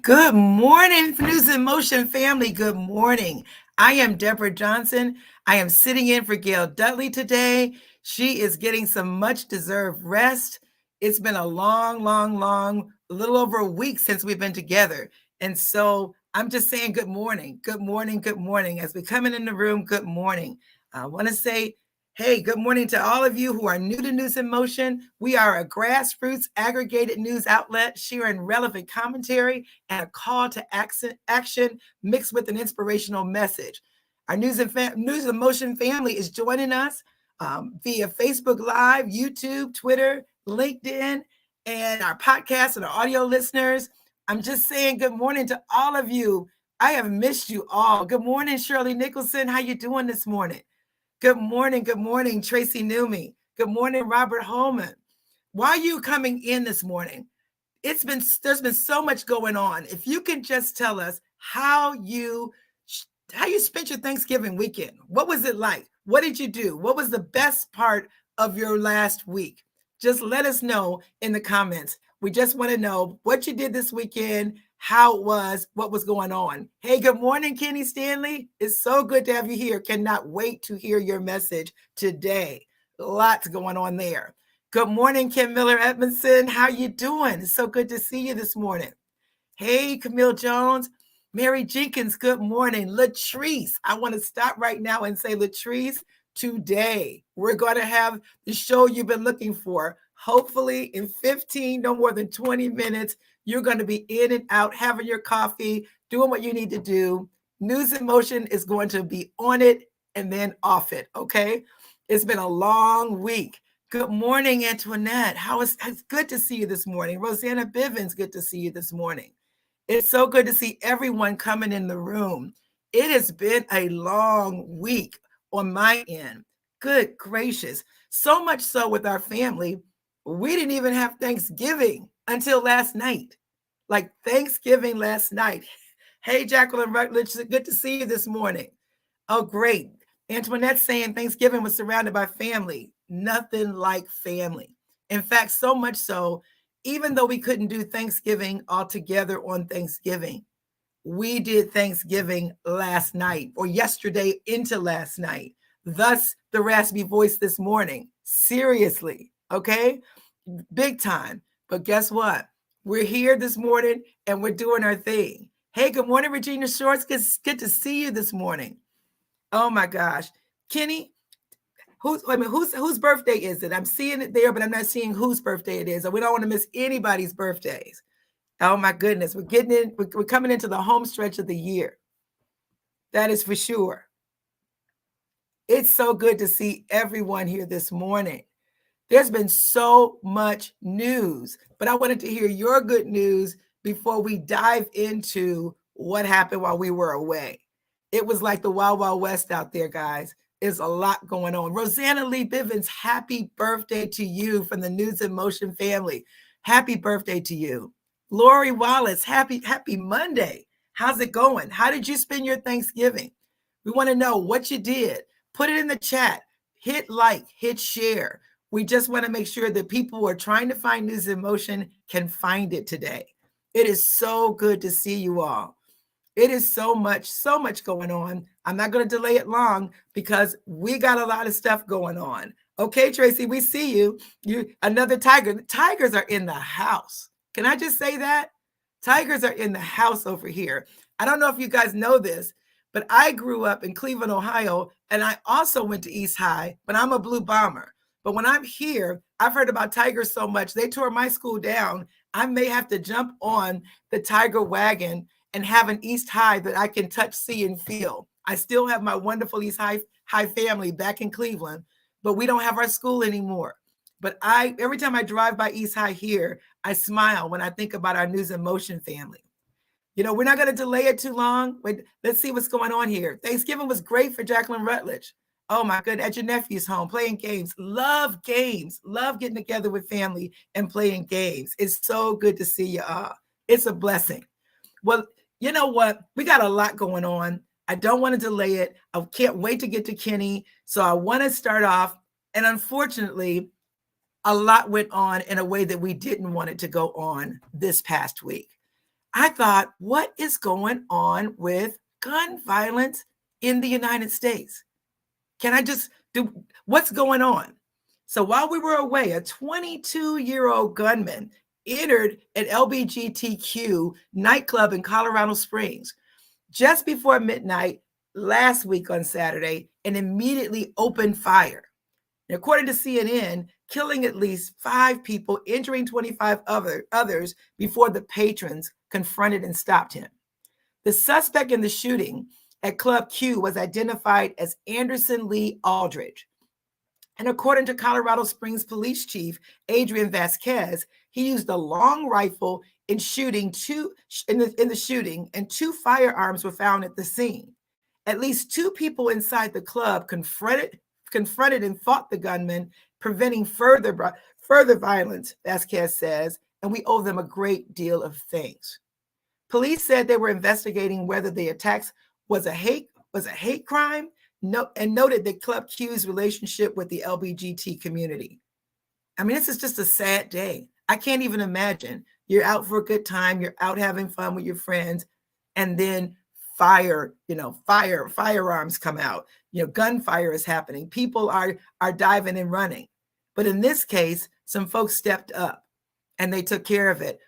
Good morning, News in Motion family. Good morning. I am Deborah Johnson. I am sitting in for Gail Dudley today. She is getting some much deserved rest. It's been a a little over a week since we've been together. And so I'm just saying good morning, good morning, good morning. As we come in the room, good morning. I want to say hey, good morning to all of you who are new to News in Motion. We are a grassroots aggregated news outlet sharing relevant commentary and a call to action mixed with an inspirational message. Our News in Motion family is joining us via Facebook Live, YouTube, Twitter, LinkedIn, and our podcast and our audio listeners. I'm just saying good morning to all of you. I have missed you all. Good morning, Shirley Nicholson. How you doing this morning? Good morning, Tracy Newmy. Good morning, Robert Holman. Why are you coming in this morning? There's been so much going on. If you can just tell us how you spent your Thanksgiving weekend. What was it like? What did you do? What was the best part of your last week? Just let us know in the comments. We just want to know what you did this weekend, how it was, what was going on. Hey, good morning, Kenny Stanley. It's so good to have you here. Cannot wait to hear your message today. Lots going on there. Good morning, Kim Miller Edmondson. How you doing? It's so good to see you this morning. Hey, Camille Jones. Mary Jenkins, good morning. Latrice, I want to stop right now and say, Latrice, today we're going to have the show you've been looking for. Hopefully in 15, no more than 20 minutes, you're going to be in and out, having your coffee, doing what you need to do. News in Motion is going to be on it and then off it, okay? It's been a long week. Good morning, Antoinette. It's good to see you this morning. Rosanna Bivens, good to see you this morning. It's so good to see everyone coming in the room. It has been a long week on my end. Good gracious. So much so with our family, we didn't even have Thanksgiving until last night. Like Thanksgiving last night. Hey, Jacqueline Rutledge, good to see you this morning. Oh, great. Antoinette saying Thanksgiving was surrounded by family. Nothing like family. In fact, so much so, even though we couldn't do Thanksgiving all together on Thanksgiving, we did Thanksgiving last night or yesterday into last night. Thus, the raspy voice this morning. Seriously, okay? Big time. But guess what? We're here this morning and we're doing our thing. Hey, good morning, Regina Shorts. Good to see you this morning. Oh my gosh. Kenny, whose birthday is it? I'm seeing it there, but I'm not seeing whose birthday it is. And we don't want to miss anybody's birthdays. Oh my goodness. We're coming into the home stretch of the year. That is for sure. It's so good to see everyone here this morning. There's been so much news, but I wanted to hear your good news before we dive into what happened while we were away. It was like the Wild Wild West out there, guys. There's a lot going on. Rosanna Lee Bivens, happy birthday to you from the News in Motion family. Happy birthday to you. Lori Wallace, happy Monday. How's it going? How did you spend your Thanksgiving? We want to know what you did. Put it in the chat. Hit like, hit share. We just want to make sure that people who are trying to find News in Motion can find it today. It is so good to see you all. It is so much going on. I'm not going to delay it long because we got a lot of stuff going on. Okay, Tracy, we see you. Another tiger. The tigers are in the house. Can I just say that? Tigers are in the house over here. I don't know if you guys know this, but I grew up in Cleveland, Ohio, and I also went to East High, but I'm a Blue Bomber. But when I'm here, I've heard about tigers so much. They tore my school down. I may have to jump on the tiger wagon and have an East High that I can touch, see, and feel. I still have my wonderful East High family back in Cleveland, but we don't have our school anymore. But every time I drive by East High here, I smile when I think about our News in Motion family. You know, we're not going to delay it too long. Wait, let's see what's going on here. Thanksgiving was great for Jacqueline Rutledge. Oh my goodness, at your nephew's home, playing games. Love games. Love getting together with family and playing games. It's so good to see you all. It's a blessing. Well, you know what? We got a lot going on. I don't want to delay it. I can't wait to get to Kenny. So I want to start off. And unfortunately, a lot went on in a way that we didn't want it to go on this past week. I thought, what is going on with gun violence in the United States? Can I just do what's going on? So while we were away, a 22-year-old gunman entered an LBGTQ nightclub in Colorado Springs just before midnight last week on Saturday and immediately opened fire. And according to CNN, killing at least 5 people, injuring 25 others before the patrons confronted and stopped him. The suspect in the shooting at Club Q was identified as Anderson Lee Aldridge. And according to Colorado Springs Police Chief Adrian Vasquez, he used a long rifle in the shooting, and 2 firearms were found at the scene. At least 2 people inside the club confronted and fought the gunman, preventing further violence, Vasquez says, and we owe them a great deal of thanks. Police said they were investigating whether the attacks was a hate crime, and noted that Club Q's relationship with the LGBT community. I mean, this is just a sad day. I can't even imagine. You're out for a good time, you're out having fun with your friends, and then firearms come out. Gunfire is happening. People are diving and running. But in this case, some folks stepped up and they took care of it.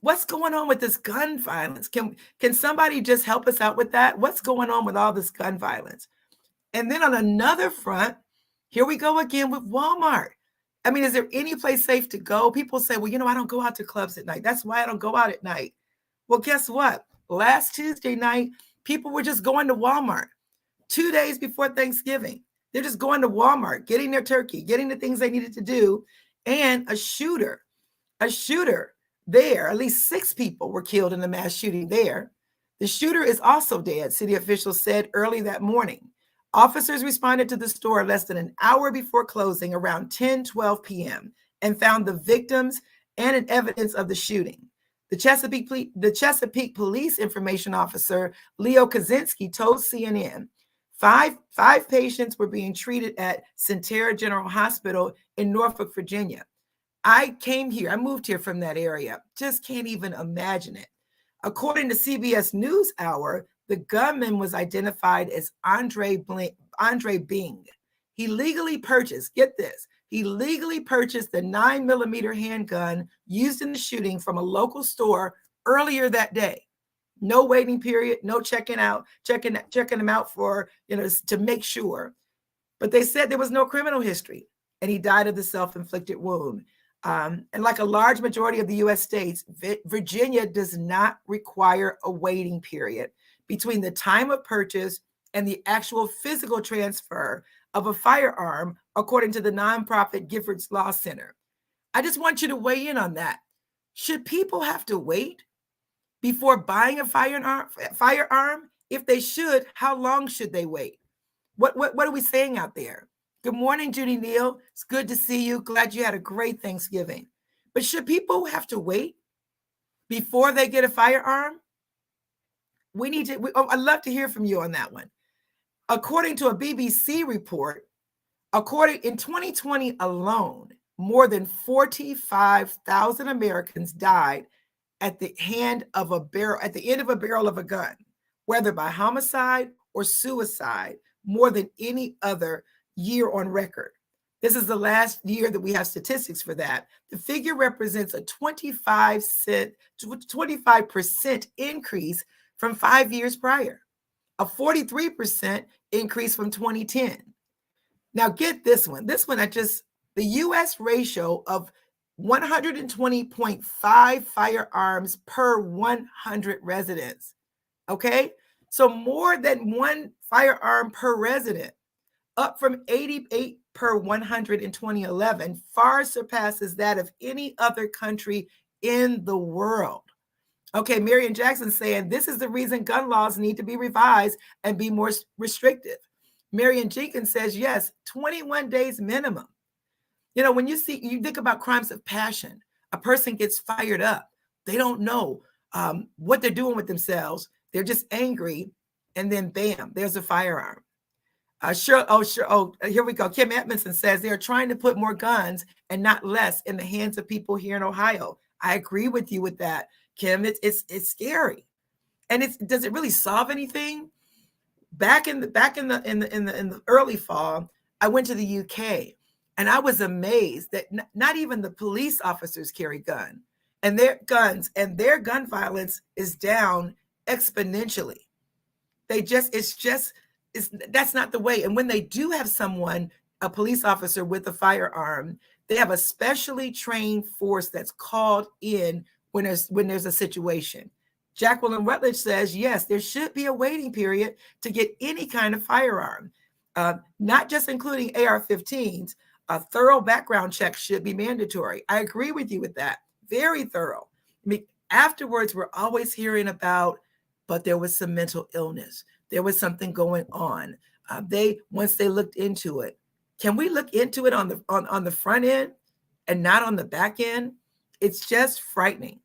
What's going on with this gun violence? Can somebody just help us out with that? What's going on with all this gun violence? And then on another front, here we go again with Walmart. I mean, is there any place safe to go? People say, well, I don't go out to clubs at night. That's why I don't go out at night. Well, guess what? Last Tuesday night, people were just going to Walmart 2 days before Thanksgiving. They're just going to Walmart, getting their turkey, getting the things they needed to do. And a shooter there, at least 6 people were killed in the mass shooting there. The shooter is also dead, city officials said early that morning. Officers responded to the store less than an hour before closing, around 10:12 p.m., and found the victims and an evidence of the shooting. The Chesapeake Police Information Officer, Leo Kaczynski, told CNN five patients were being treated at Centera General Hospital in Norfolk, Virginia. I moved here from that area. Just can't even imagine it. According to CBS NewsHour, the gunman was identified as Andre Bing. He legally purchased the 9mm handgun used in the shooting from a local store earlier that day. No waiting period, no checking him out for, to make sure. But they said there was no criminal history, and he died of the self-inflicted wound. And like a large majority of the U.S. states, Virginia does not require a waiting period between the time of purchase and the actual physical transfer of a firearm, according to the nonprofit Giffords Law Center. I just want you to weigh in on that. Should people have to wait before buying a firearm? If they should, how long should they wait? What are we saying out there? Good morning, Judy Neal. It's good to see you. Glad you had a great Thanksgiving. But should people have to wait before they get a firearm? I'd love to hear from you on that one. According to a BBC report, in 2020 alone, more than 45,000 Americans died at the end of a barrel of a gun, whether by homicide or suicide, more than any other year on record. This is the last year that we have statistics for that. The figure represents a 25% increase from 5 years prior, a 43% increase from 2010. Now get this one. The U.S. ratio of 120.5 firearms per 100 residents. Okay? So more than 1 firearm per resident, up from 88 per 100 in 2011, far surpasses that of any other country in the world. Okay, Marion Jackson saying this is the reason gun laws need to be revised and be more restrictive. Marion Jenkins says, yes, 21 days minimum. When you think about crimes of passion, a person gets fired up. They don't know what they're doing with themselves. They're just angry. And then bam, there's a firearm. Here we go. Kim Edmondson says they're trying to put more guns and not less in the hands of people here in Ohio. I agree with you with that. Kim. It's scary. And does it really solve anything? Back in the early fall, I went to the UK, and I was amazed that not even the police officers carry guns, and their gun violence is down exponentially. It's that's not the way. And when they do have someone, a police officer with a firearm, they have a specially trained force that's called in when there's a situation. Jacqueline Rutledge says, yes, there should be a waiting period to get any kind of firearm, not just including AR-15s. A thorough background check should be mandatory. I agree with you with that. Very thorough. I mean, afterwards, we're always hearing about, but there was some mental illness. There was something going on. Once they looked into it, can we look into it on the front end and not on the back end? It's just frightening.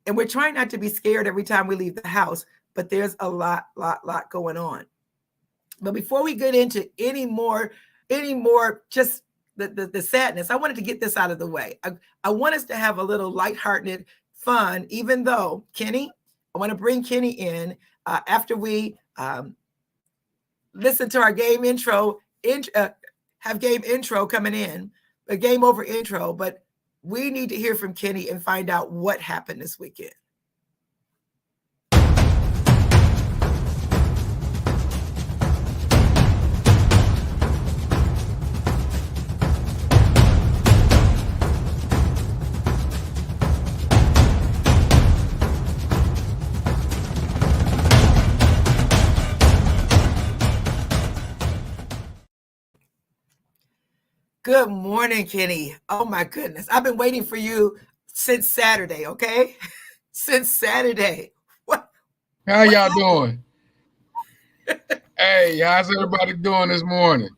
And we're trying not to be scared every time we leave the house, but there's a lot going on. But before we get into any more, just the sadness, I wanted to get this out of the way. I want us to have a little lighthearted fun, even though Kenny, I want to bring Kenny in after we listen to our game intro, have game intro coming in, a game over intro, but we need to hear from Kenny and find out what happened this weekend. Good morning, Kenny. Oh my goodness. I've been waiting for you since Saturday, okay? Since Saturday. What? How y'all doing? Hey, how's everybody doing this morning?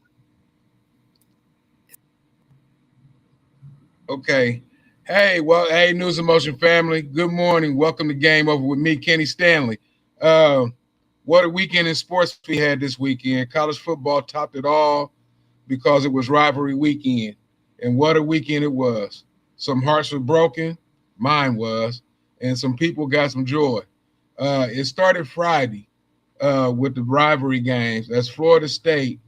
Okay. Hey, News and Motion family. Good morning. Welcome to Game Over with me, Kenny Stanley. What a weekend in sports we had this weekend. College football topped it all because it was rivalry weekend. And what a weekend it was. Some hearts were broken, mine was, and some people got some joy. It started Friday with the rivalry games as Florida State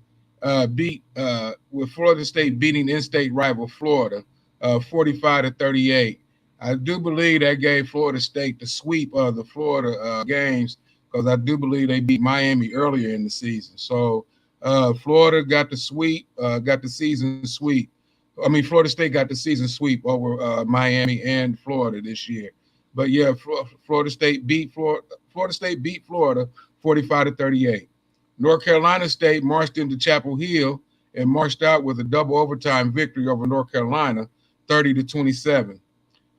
with Florida State beating in-state rival Florida 45-38. I do believe that gave Florida State the sweep of the Florida games because I do believe they beat Miami earlier in the season. So Florida got the season sweep. I mean, Florida State got the season sweep over Miami and Florida this year. But yeah, Florida State beat Florida 45-38. North Carolina State marched into Chapel Hill and marched out with a double overtime victory over North Carolina, 30-27.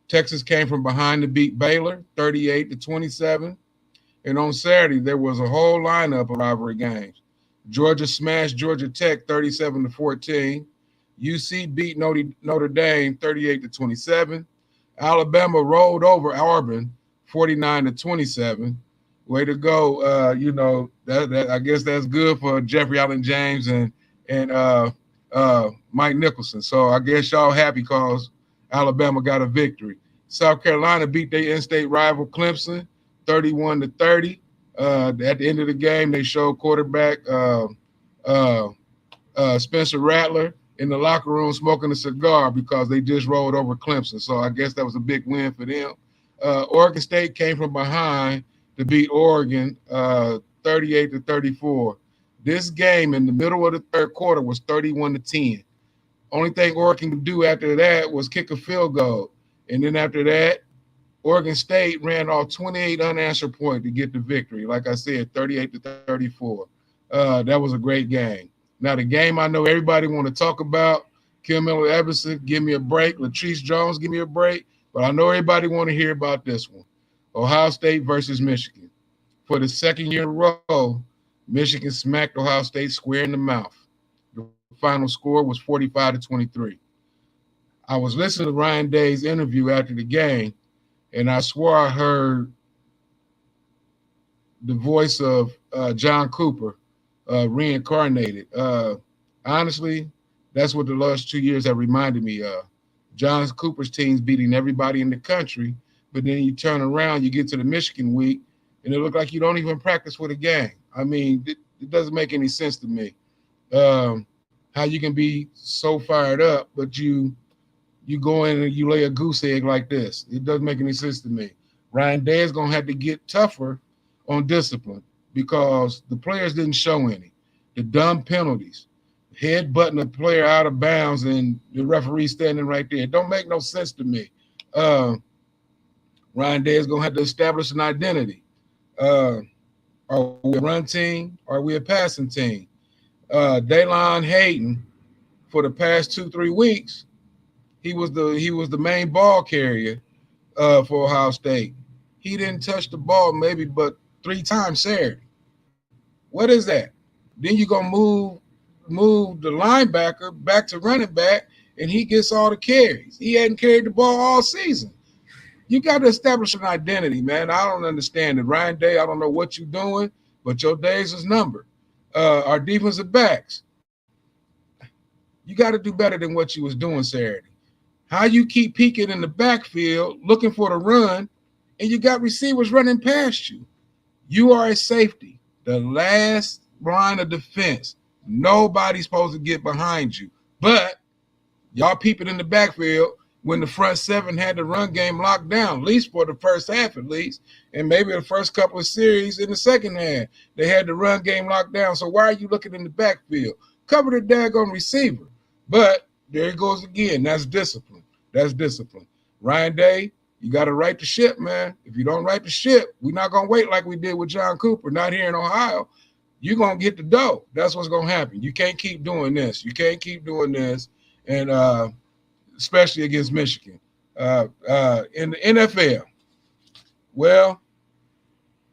Texas came from behind to beat Baylor, 38-27. And on Saturday, there was a whole lineup of rivalry games. Georgia smashed Georgia Tech 37-14. UC beat Notre Dame 38-27. Alabama rolled over Auburn 49-27. Way to go! That I guess that's good for Jeffrey Allen James and Mike Nicholson. So I guess y'all happy because Alabama got a victory. South Carolina beat their in-state rival Clemson 31-30. At the end of the game, they showed quarterback Spencer Rattler in the locker room smoking a cigar because they just rolled over Clemson. So I guess that was a big win for them. Oregon State came from behind to beat Oregon 38-34. This game in the middle of the third quarter was 31-10. Only thing Oregon could do after that was kick a field goal. And then after that, Oregon State ran off 28 unanswered points to get the victory. Like I said, 38-34. That was a great game. Now, the game I know everybody want to talk about, Kim Miller-Everson, give me a break. Latrice Jones, give me a break. But I know everybody want to hear about this one. Ohio State versus Michigan. For the second year in a row, Michigan smacked Ohio State square in the mouth. The final score was 45-23. I was listening to Ryan Day's interview after the game, and I swore I heard the voice of John Cooper reincarnated. Honestly, that's what the last 2 years have reminded me of. John Cooper's team's beating everybody in the country, but then you turn around, you get to the Michigan week, and it looked like you don't even practice for the game. I mean, it doesn't make any sense to me. How you can be so fired up, but you go in and you lay a goose egg like this. It doesn't make any sense to me. Ryan Day is gonna have to get tougher on discipline because the players didn't show any. The dumb penalties, head butting a player out of bounds, and the referee standing right there. It don't make no sense to me. Uh, Ryan Day is gonna have to establish an identity. Uh, are we a run team? Are we a passing team? Daylon Hayden, for the past 2-3 weeks, he was the main ball carrier for Ohio State. He didn't touch the ball maybe but 3 times Saturday. What is that? Then you're gonna move the linebacker back to running back, and he gets all the carries. He hadn't carried the ball all season. You got to establish an identity, man. I don't understand it. Ryan Day, I don't know what you're doing, but your days is numbered. Our defensive backs, you got to do better than what you was doing Saturday. How you keep peeking in the backfield looking for the run, and you got receivers running past you. You are a safety, the last line of defense. Nobody's supposed to get behind you. But y'all peeping in the backfield when the front seven had the run game locked down, at least for the first half at least, and maybe the first couple of series in the second half. They had the run game locked down. So why are you looking in the backfield? Cover the daggone receiver. But there it goes again. That's discipline. That's discipline. Ryan Day, you got to right the ship, man. If you don't right the ship, we're not going to wait like we did with John Cooper, not here in Ohio. You're going to get the dough. That's what's going to happen. You can't keep doing this. You can't keep doing this, and especially against Michigan. In the NFL, well,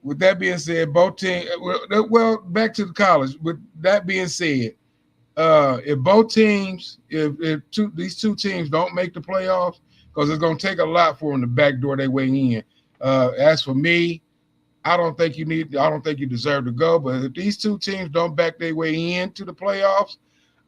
with that being said, both teams, well, back to the college. With that being said, if both teams, these two teams don't make the playoffs, because it's going to take a lot for them to backdoor their way in. As for me, I don't think you deserve to go. But if these two teams don't back their way into the playoffs,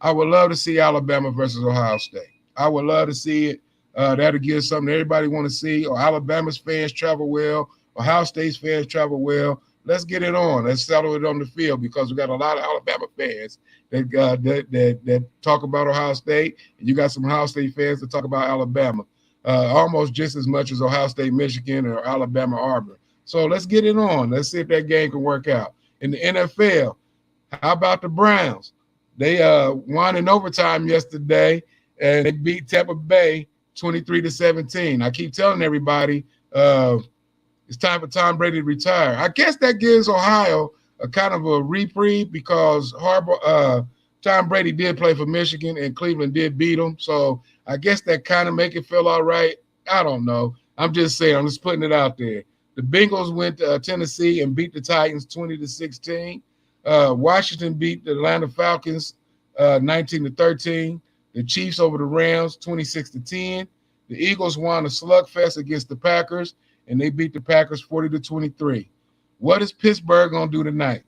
I would love to see Alabama versus Ohio State. I would love to see it. That'll give something everybody want to see. Or Alabama's fans travel well. Ohio State's fans travel well. Let's get it on. Let's settle it on the field because we got a lot of Alabama fans that talk about Ohio State, and you got some Ohio State fans that talk about Alabama, almost just as much as Ohio State, Michigan, or Alabama, Auburn. So let's get it on. Let's see if that game can work out. In the NFL, how about the Browns? They won in overtime yesterday, and they beat Tampa Bay 23-17. I keep telling everybody it's time for Tom Brady to retire. I guess that gives Ohio a kind of a reprieve because Tom Brady did play for Michigan and Cleveland did beat him. So I guess that kind of make it feel all right. I don't know. I'm just saying. I'm just putting it out there. The Bengals went to Tennessee and beat the Titans 20-16. Washington beat the Atlanta Falcons 19-13. The Chiefs over the Rams 26-10. The Eagles won a slugfest against the Packers, and they beat the Packers 40-23. What is Pittsburgh going to do tonight?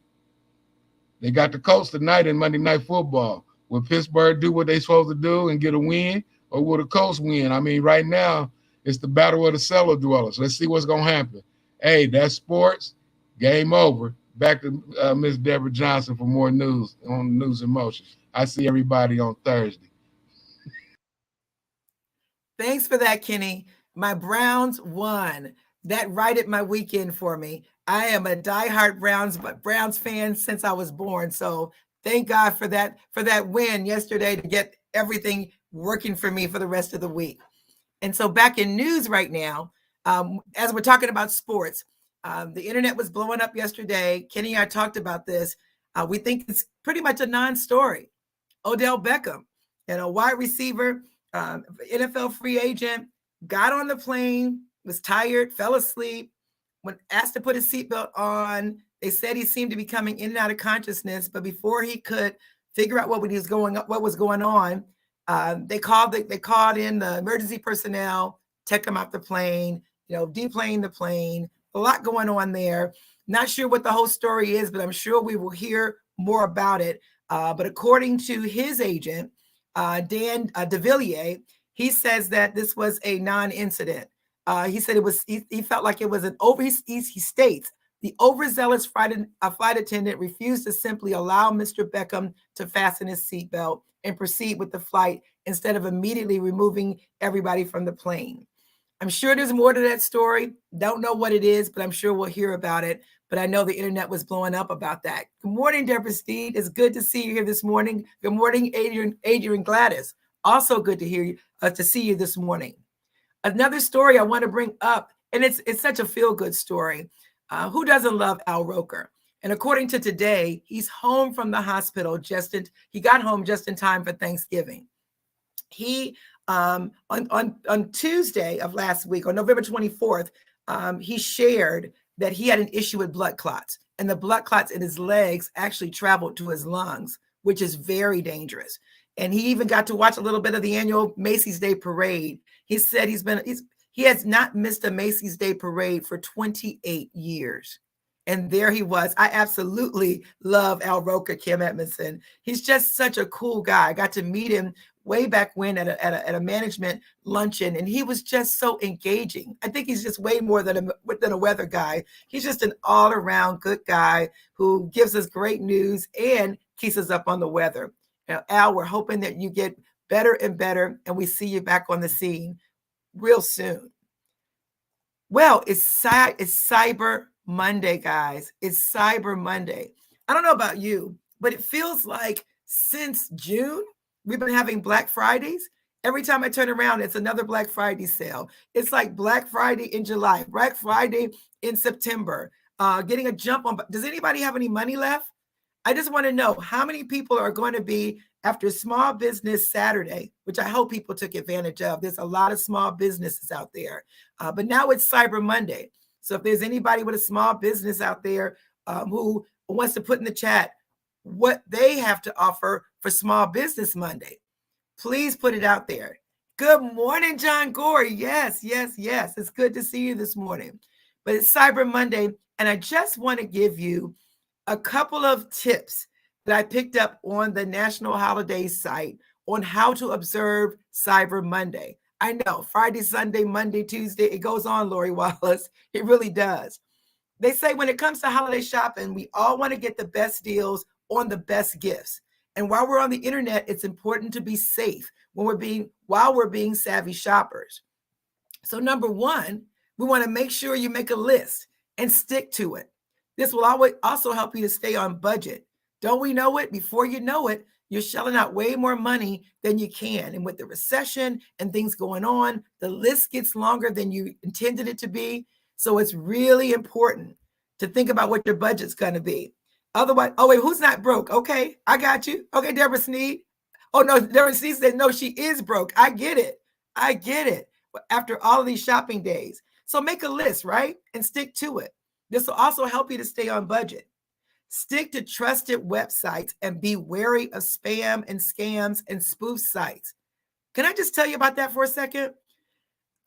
They got the Colts tonight in Monday Night Football. Will Pittsburgh do what they're supposed to do and get a win, or will the Colts win? I mean, right now, it's the battle of the cellar dwellers. Let's see what's going to happen. Hey, that's sports. Game over. Back to Miss Deborah Johnson for more news on News in Motion. I see everybody on Thursday. Thanks for that, Kenny. My Browns won. That righted my weekend for me. I am a diehard Browns fan since I was born. So thank God for that win yesterday to get everything working for me for the rest of the week. And so back in news right now, as we're talking about sports, the internet was blowing up yesterday. Kenny and I talked about this. We think it's pretty much a non-story. Odell Beckham, wide receiver, NFL free agent, got on the plane, was tired, fell asleep. When asked to put his seatbelt on, they said he seemed to be coming in and out of consciousness. But before he could figure out what was going on, they called in the emergency personnel, took him off the plane, deplane the plane. A lot going on there. Not sure what the whole story is, but I'm sure we will hear more about it. But according to his agent, Dan DeVilliers, he says that this was a non-incident. He said he felt like it was an over. He states the overzealous flight attendant refused to simply allow Mr. Beckham to fasten his seatbelt and proceed with the flight instead of immediately removing everybody from the plane. I'm sure there's more to that story. Don't know what it is, but I'm sure we'll hear about it. But I know the internet was blowing up about that. Good morning, Deborah Steed. It's good to see you here this morning. Good morning, Adrian Gladys. Also good to hear you, to see you this morning. Another story I want to bring up, and it's such a feel-good story. Who doesn't love Al Roker? And according to Today, he's home from the hospital he got home just in time for Thanksgiving. He on Tuesday of last week, on November 24th, he shared that he had an issue with blood clots, and the blood clots in his legs actually traveled to his lungs, which is very dangerous. And he even got to watch a little bit of the annual Macy's Day Parade. He said he has not missed a Macy's Day Parade for 28 years. And there he was. I absolutely love Al Roker, Kim Edmondson. He's just such a cool guy. I got to meet him way back when at a management luncheon, and he was just so engaging. I think he's just way more than a weather guy. He's just an all-around good guy who gives us great news and keeps us up on the weather. Now, Al, we're hoping that you get better and better, and we see you back on the scene real soon. Well, it's Cyber Monday, guys. It's Cyber Monday. I don't know about you, but it feels like since June, we've been having Black Fridays. Every time I turn around, it's another Black Friday sale. It's like Black Friday in July, Black Friday in September, getting a jump on. Does anybody have any money left? I just want to know how many people are going to be after Small Business Saturday, which I hope people took advantage of. There's a lot of small businesses out there, but now it's Cyber Monday. So if there's anybody with a small business out there who wants to put in the chat what they have to offer for Small Business Monday, please put it out there. Good morning, John Gore. Yes. It's good to see you this morning. But it's Cyber Monday, and I just want to give you a couple of tips that I picked up on the National Holidays site on how to observe Cyber Monday. I know, Friday, Sunday, Monday, Tuesday, it goes on, Lori Wallace. It really does. They say when it comes to holiday shopping, we all want to get the best deals on the best gifts. And while we're on the internet, it's important to be safe while we're being savvy shoppers. So number one, we want to make sure you make a list and stick to it. This will always also help you to stay on budget. Don't we know it? Before you know it, you're shelling out way more money than you can. And with the recession and things going on, the list gets longer than you intended it to be. So it's really important to think about what your budget's going to be. Otherwise, oh, wait, who's not broke? Okay, I got you. Okay, Deborah Sneed. Oh, no, Deborah Sneed said, no, she is broke. I get it. After all of these shopping days. So make a list, right? And stick to it. This will also help you to stay on budget. Stick to trusted websites and be wary of spam and scams and spoof sites. Can I just tell you about that for a second?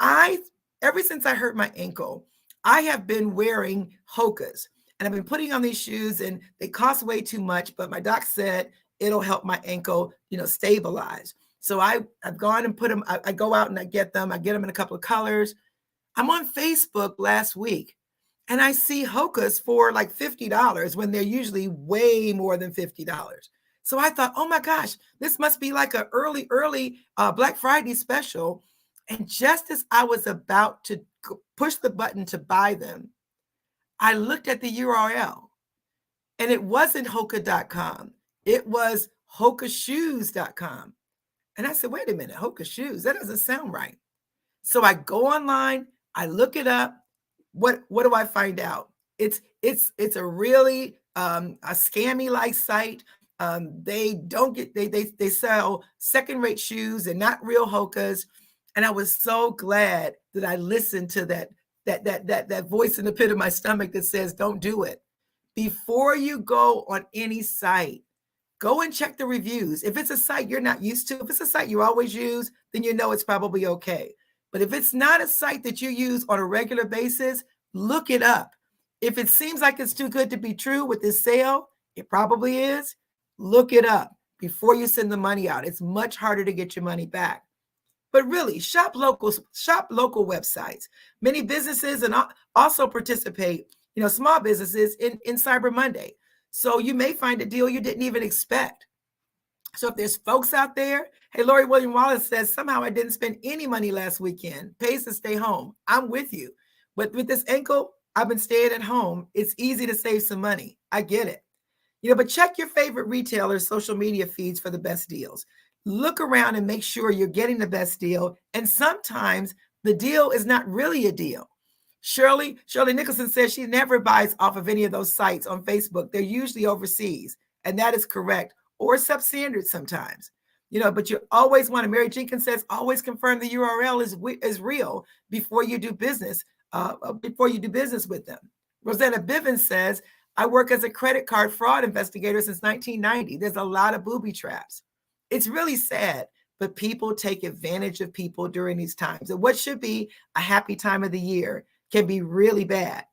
Ever since I hurt my ankle, I have been wearing Hokas, and I've been putting on these shoes, and they cost way too much, but my doc said it'll help my ankle, stabilize. So I've gone and put them, I go out and I get them in a couple of colors. I'm on Facebook last week, and I see Hokas for like $50 when they're usually way more than $50. So I thought, oh my gosh, this must be like an early Black Friday special. And just as I was about to push the button to buy them, I looked at the URL, and it wasn't Hoka.com. It was Hokashoes.com. And I said, wait a minute, Hoka shoes, that doesn't sound right. So I go online, I look it up. What do I find out? It's a really a scammy like site. They sell second-rate shoes and not real Hokas. And I was so glad that I listened to that voice in the pit of my stomach that says, don't do it. Before you go on any site, go and check the reviews. If it's a site you're not used to, if it's a site you always use, then you know it's probably okay. But if it's not a site that you use on a regular basis, look it up. If it seems like it's too good to be true with this sale, it probably is. Look it up before you send the money out. It's much harder to get your money back. But really, shop local websites. Many businesses and also participate, small businesses in Cyber Monday. So you may find a deal you didn't even expect. So if there's folks out there, hey, Lori William Wallace says, somehow I didn't spend any money last weekend. Pays to stay home. I'm with you. But with this ankle, I've been staying at home. It's easy to save some money. I get it. But check your favorite retailer's social media feeds for the best deals. Look around and make sure you're getting the best deal. And sometimes the deal is not really a deal. Shirley Nicholson says she never buys off of any of those sites on Facebook. They're usually overseas, and that is correct, or substandard sometimes. But you always want to. Mary Jenkins says always confirm the URL is real before you do business. Before you do business with them. Rosanna Bivens says, I work as a credit card fraud investigator since 1990. There's a lot of booby traps. It's really sad, but people take advantage of people during these times. And what should be a happy time of the year can be really bad.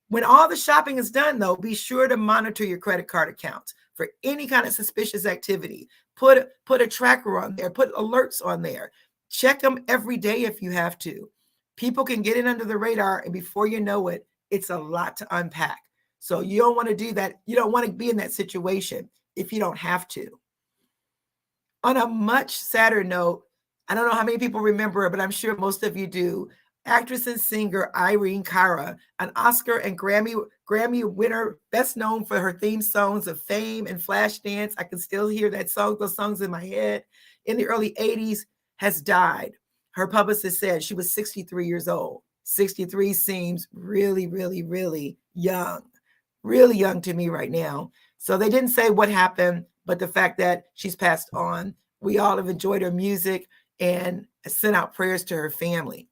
When all the shopping is done, though, be sure to monitor your credit card accounts for any kind of suspicious activity. Put a tracker on there, put alerts on there. Check them every day if you have to. People can get in under the radar, and before you know it, it's a lot to unpack. So you don't want to do that. You don't want to be in that situation if you don't have to. On a much sadder note, I don't know how many people remember her, but I'm sure most of you do. Actress and singer Irene Cara, an Oscar and Grammy winner, best known for her theme songs of Fame and Flashdance. I can still hear those songs in my head. In the early 80s, has died. Her publicist said she was 63 years old. 63 seems really, really, really young to me right now. So they didn't say what happened, but the fact that she's passed on. We all have enjoyed her music and sent out prayers to her family.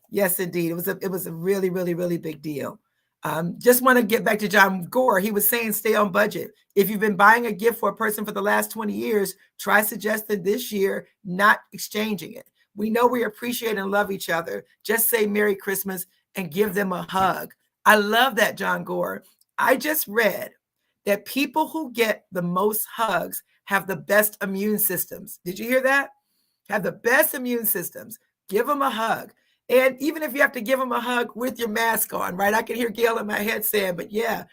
Yes, indeed. It was a really, really, really big deal. Just want to get back to John Gore. He was saying stay on budget. If you've been buying a gift for a person for the last 20 years, try suggesting this year not exchanging it. We know we appreciate and love each other. Just say Merry Christmas and give them a hug. I love that, John Gore. I just read that people who get the most hugs have the best immune systems. Did you hear that? Have the best immune systems. Give them a hug. And even if you have to give them a hug with your mask on, right? I can hear Gail in my head saying, but yeah,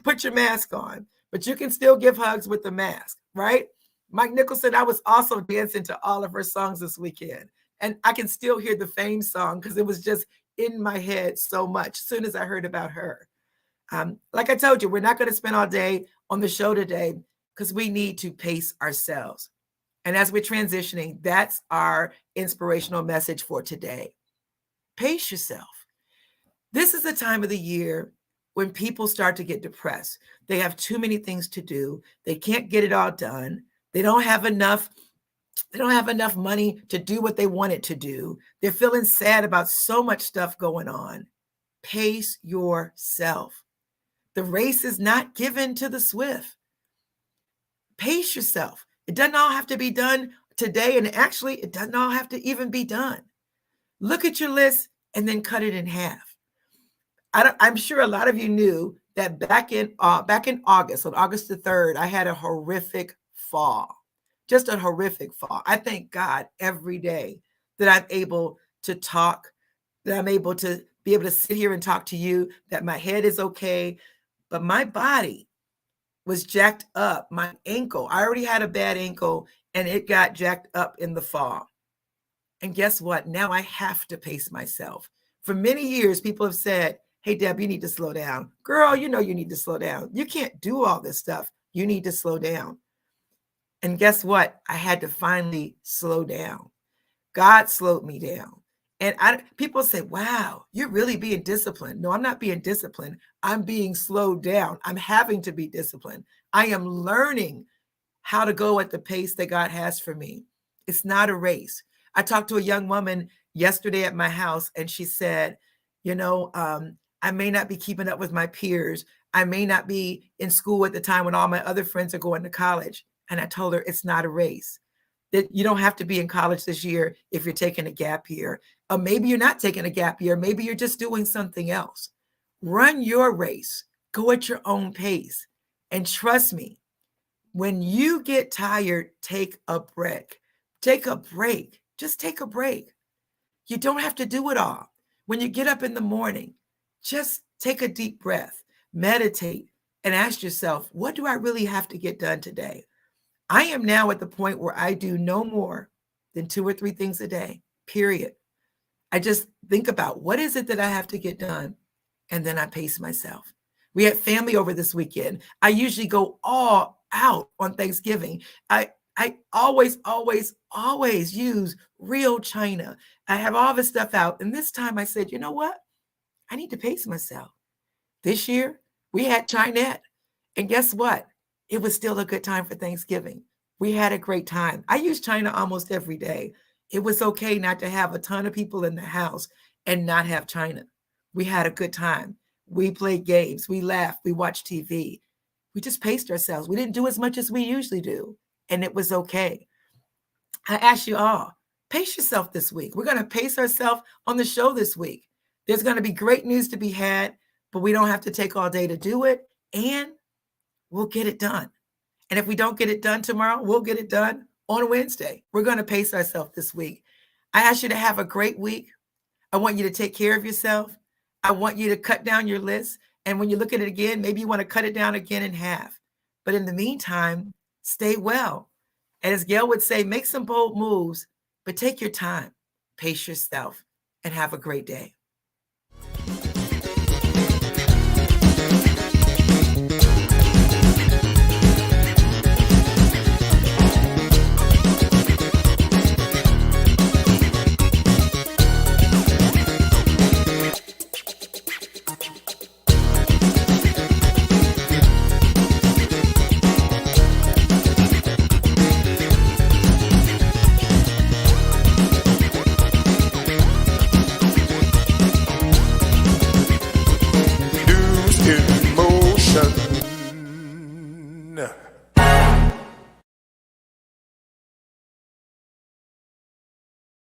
put your mask on. But you can still give hugs with the mask, right? Mike Nicholson, I was also dancing to all of her songs this weekend. And I can still hear the Fame song because it was just in my head so much as soon as I heard about her. Like I told you, we're not going to spend all day on the show today because we need to pace ourselves. And as we're transitioning, that's our inspirational message for today. Pace yourself. This is the time of the year when people start to get depressed. They have too many things to do. They can't get it all done. They don't have enough money to do what they wanted to do. They're feeling sad about so much stuff going on. Pace yourself. The race is not given to the swift. Pace yourself. It doesn't all have to be done today. And actually, it doesn't all have to even be done. Look at your list and then cut it in half. I'm sure a lot of you knew that back in August, on August the 3rd, I had a horrific fall. Just a horrific fall. I thank God every day that I'm able to talk, that I'm able to be able to sit here and talk to you, that my head is okay, but my body was jacked up. My ankle, I already had a bad ankle and it got jacked up in the fall. And guess what? Now I have to pace myself. For many years, people have said, hey, Deb, you need to slow down. Girl, you need to slow down. You can't do all this stuff. You need to slow down. And guess what? I had to finally slow down. God slowed me down. And people say, wow, you're really being disciplined. No, I'm not being disciplined. I'm being slowed down. I'm having to be disciplined. I am learning how to go at the pace that God has for me. It's not a race. I talked to a young woman yesterday at my house, and she said, I may not be keeping up with my peers. I may not be in school at the time when all my other friends are going to college. And I told her it's not a race. That you don't have to be in college this year if you're taking a gap year. Or maybe you're not taking a gap year. Maybe you're just doing something else. Run your race. Go at your own pace. And trust me, when you get tired, take a break. Take a break. Just take a break. You don't have to do it all. When you get up in the morning, just take a deep breath, meditate, and ask yourself, what do I really have to get done today? I am now at the point where I do no more than 2 or 3 things a day, period. I just think about what is it that I have to get done, and then I pace myself. We had family over this weekend. I usually go all out on Thanksgiving. I always use real china. I have all this stuff out. And this time I said, you know what? I need to pace myself. This year we had Chinette. And guess what? It was still a good time for Thanksgiving. We had a great time. I use china almost every day. It was okay not to have a ton of people in the house and not have china. We had a good time. We played games. We laughed. We watched TV. We just paced ourselves. We didn't do as much as we usually do. And it was okay. I ask you all, pace yourself this week. We're going to pace ourselves on the show this week. There's going to be great news to be had, but we don't have to take all day to do it. And we'll get it done. And if we don't get it done tomorrow, we'll get it done on Wednesday. We're going to pace ourselves this week. I ask you to have a great week. I want you to take care of yourself. I want you to cut down your list. And when you look at it again, maybe you want to cut it down again in half. But in the meantime, stay well. And as Gail would say, make some bold moves, but take your time, pace yourself, and have a great day.